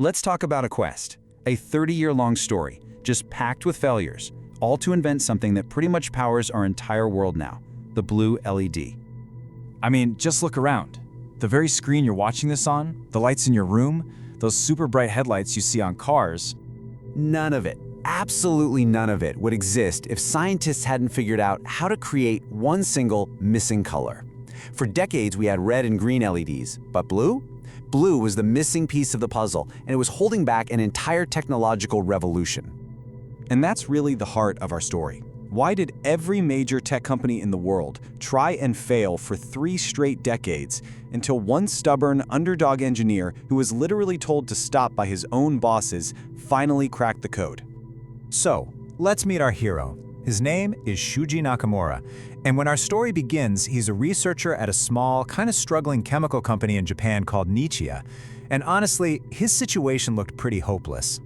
Let's talk about a quest, a 30-year-long story, just packed with failures, all to invent something that pretty much powers our entire world now, the blue LED. I mean, just look around. The very screen you're watching this on, the lights in your room, those super bright headlights you see on cars. None of it, absolutely none of it, would exist if scientists hadn't figured out how to create one single missing color. For decades, we had red and green LEDs, but blue? Blue was the missing piece of the puzzle, and it was holding back an entire technological revolution. And that's really the heart of our story. Why did every major tech company in the world try and fail for 3 straight decades until one stubborn underdog engineer who was literally told to stop by his own bosses finally cracked the code? So, let's meet our hero. His name is Shūji Nakamura, and when our story begins, he's a researcher at a small, kind of struggling chemical company in Japan called Nichia, and honestly, his situation looked pretty hopeless.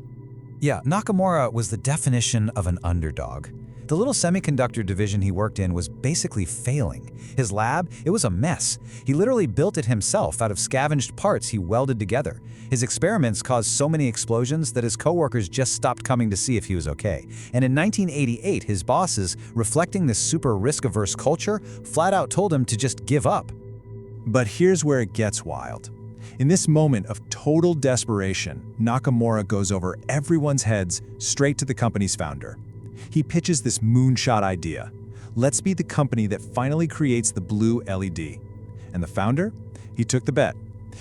Yeah, Nakamura was the definition of an underdog. The little semiconductor division he worked in was basically failing. His lab, it was a mess. He literally built it himself out of scavenged parts he welded together. His experiments caused so many explosions that his coworkers just stopped coming to see if he was okay. And in 1988, his bosses, reflecting this super risk-averse culture, flat out told him to just give up. But here's where it gets wild. In this moment of total desperation, Nakamura goes over everyone's heads straight to the company's founder. He pitches this moonshot idea. Let's be the company that finally creates the blue LED. And the founder? He took the bet.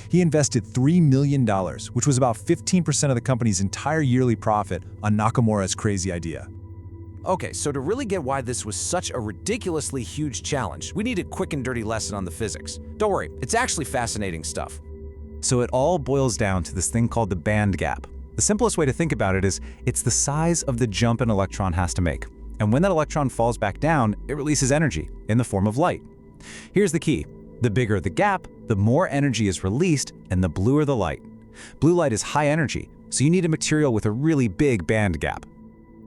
He invested $3 million, which was about 15% of the company's entire yearly profit, on Nakamura's crazy idea. Okay, so to really get why this was such a ridiculously huge challenge, we need a quick and dirty lesson on the physics. Don't worry, it's actually fascinating stuff. So it all boils down to this thing called the band gap. The simplest way to think about it is it's the size of the jump an electron has to make. And when that electron falls back down, it releases energy in the form of light. Here's the key. The bigger the gap, the more energy is released and the bluer the light. Blue light is high energy, so you need a material with a really big band gap.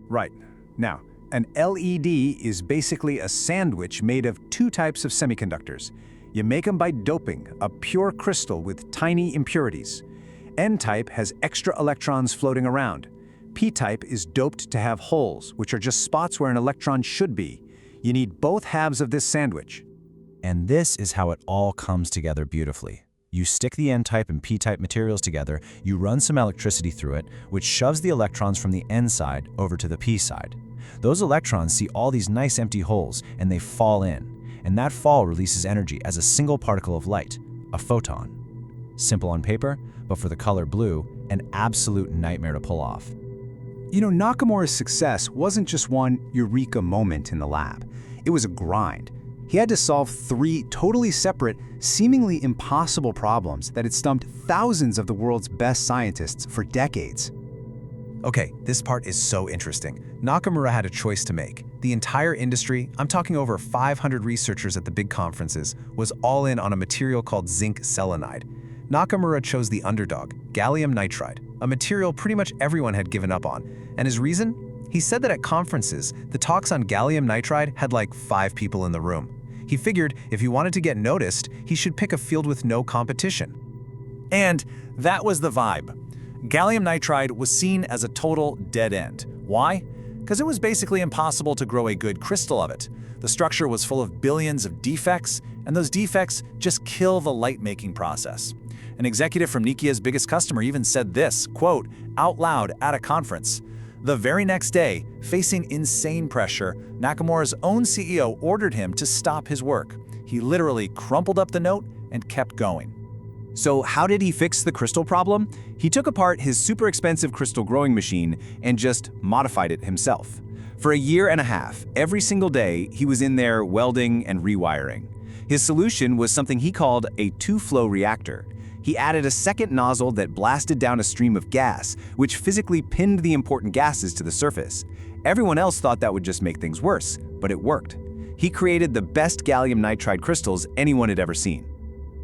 Right. Now, an LED is basically a sandwich made of 2 types of semiconductors. You make them by doping a pure crystal with tiny impurities. N-type has extra electrons floating around. P-type is doped to have holes, which are just spots where an electron should be. You need both halves of this sandwich. And this is how it all comes together beautifully. You stick the N-type and P-type materials together, you run some electricity through it, which shoves the electrons from the N side over to the P side. Those electrons see all these nice empty holes, and they fall in. And that fall releases energy as a single particle of light, a photon. Simple on paper, but for the color blue, an absolute nightmare to pull off. You know, Nakamura's success wasn't just one eureka moment in the lab. It was a grind. He had to solve 3 totally separate, seemingly impossible problems that had stumped thousands of the world's best scientists for decades. Okay, this part is so interesting. Nakamura had a choice to make. The entire industry, I'm talking over 500 researchers at the big conferences, was all in on a material called zinc selenide. Nakamura chose the underdog, gallium nitride, a material pretty much everyone had given up on. And his reason? He said that at conferences, the talks on gallium nitride had like 5 people in the room. He figured if he wanted to get noticed, he should pick a field with no competition. And that was the vibe. Gallium nitride was seen as a total dead end. Why? Because it was basically impossible to grow a good crystal of it. The structure was full of billions of defects, and those defects just kill the light-making process. An executive from Nichia's biggest customer even said this, quote, out loud at a conference. The very next day, facing insane pressure, Nakamura's own CEO ordered him to stop his work. He literally crumpled up the note and kept going. So how did he fix the crystal problem? He took apart his super expensive crystal growing machine and just modified it himself. For a year and a half, every single day, he was in there welding and rewiring. His solution was something he called a 2-flow reactor. He added a second nozzle that blasted down a stream of gas, which physically pinned the important gases to the surface. Everyone else thought that would just make things worse, but it worked. He created the best gallium nitride crystals anyone had ever seen.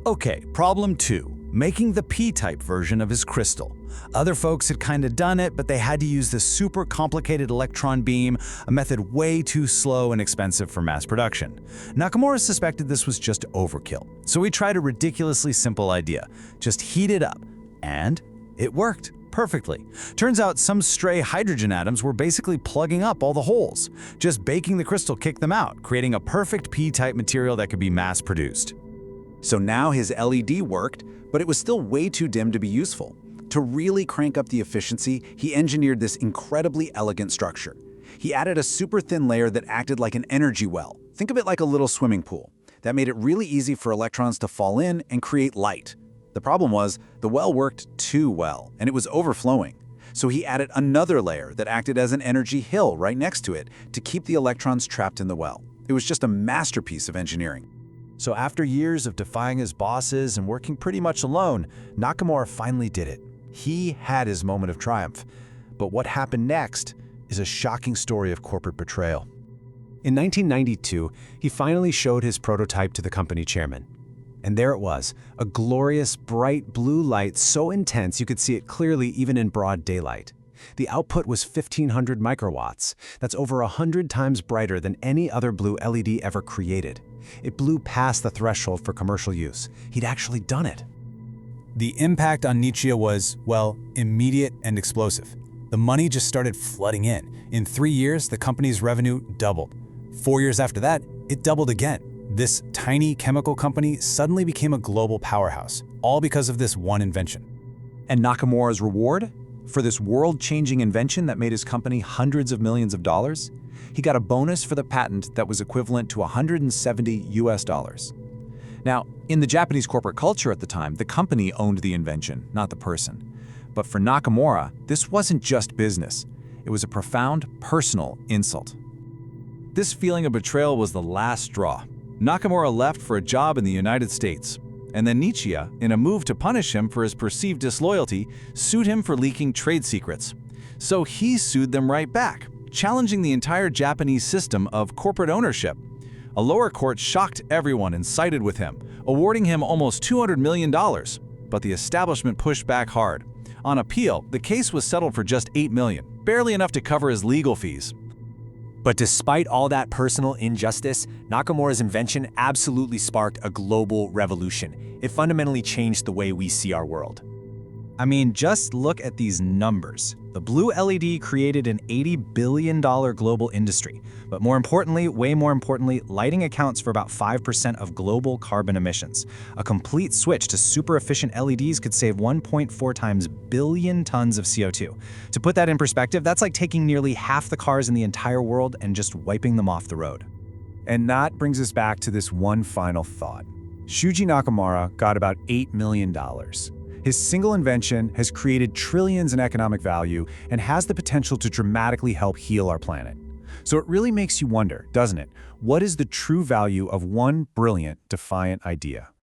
Okay, problem 2, making the P-type version of his crystal. Other folks had kinda done it, but they had to use this super complicated electron beam, a method way too slow and expensive for mass production. Nakamura suspected this was just overkill, so he tried a ridiculously simple idea. Just heat it up. And it worked. perfectly. Turns out some stray hydrogen atoms were basically plugging up all the holes. Just baking the crystal kicked them out, creating a perfect P-type material that could be mass-produced. So now his LED worked, but it was still way too dim to be useful. To really crank up the efficiency, he engineered this incredibly elegant structure. He added a super thin layer that acted like an energy well. Think of it like a little swimming pool. That made it really easy for electrons to fall in and create light. The problem was, the well worked too well, and it was overflowing. So he added another layer that acted as an energy hill right next to it to keep the electrons trapped in the well. It was just a masterpiece of engineering. So after years of defying his bosses and working pretty much alone, Nakamura finally did it. He had his moment of triumph. But what happened next is a shocking story of corporate betrayal. In 1992, he finally showed his prototype to the company chairman. And there it was, a glorious, bright blue light so intense you could see it clearly even in broad daylight. The output was 1,500 microwatts. That's over 100 times brighter than any other blue LED ever created. It blew past the threshold for commercial use. He'd actually done it. The impact on Nietzsche was, well, immediate and explosive. The money just started flooding in. In 3 years, the company's revenue doubled. 4 years after that, it doubled again. This tiny chemical company suddenly became a global powerhouse, all because of this one invention. And Nakamura's reward? For this world-changing invention that made his company hundreds of millions of dollars? He got a bonus for the patent that was equivalent to $170 US. Now, in the Japanese corporate culture at the time, the company owned the invention, not the person. But for Nakamura, this wasn't just business. It was a profound personal insult. This feeling of betrayal was the last straw. Nakamura left for a job in the United States. And then Nietzsche, in a move to punish him for his perceived disloyalty, sued him for leaking trade secrets. So he sued them right back, challenging the entire Japanese system of corporate ownership. A lower court shocked everyone and sided with him, awarding him almost $200 million. But the establishment pushed back hard. On appeal, the case was settled for just $8 million, barely enough to cover his legal fees. But despite all that personal injustice, Nakamura's invention absolutely sparked a global revolution. It fundamentally changed the way we see our world. I mean, just look at these numbers. The blue LED created an $80 billion global industry. But more importantly, way more importantly, lighting accounts for about 5% of global carbon emissions. A complete switch to super efficient LEDs could save 1.4 times billion tons of CO2. To put that in perspective, that's like taking nearly half the cars in the entire world and just wiping them off the road. And that brings us back to this one final thought. Shūji Nakamura got about $8 million. His single invention has created trillions in economic value and has the potential to dramatically help heal our planet. So it really makes you wonder, doesn't it? What is the true value of one brilliant, defiant idea?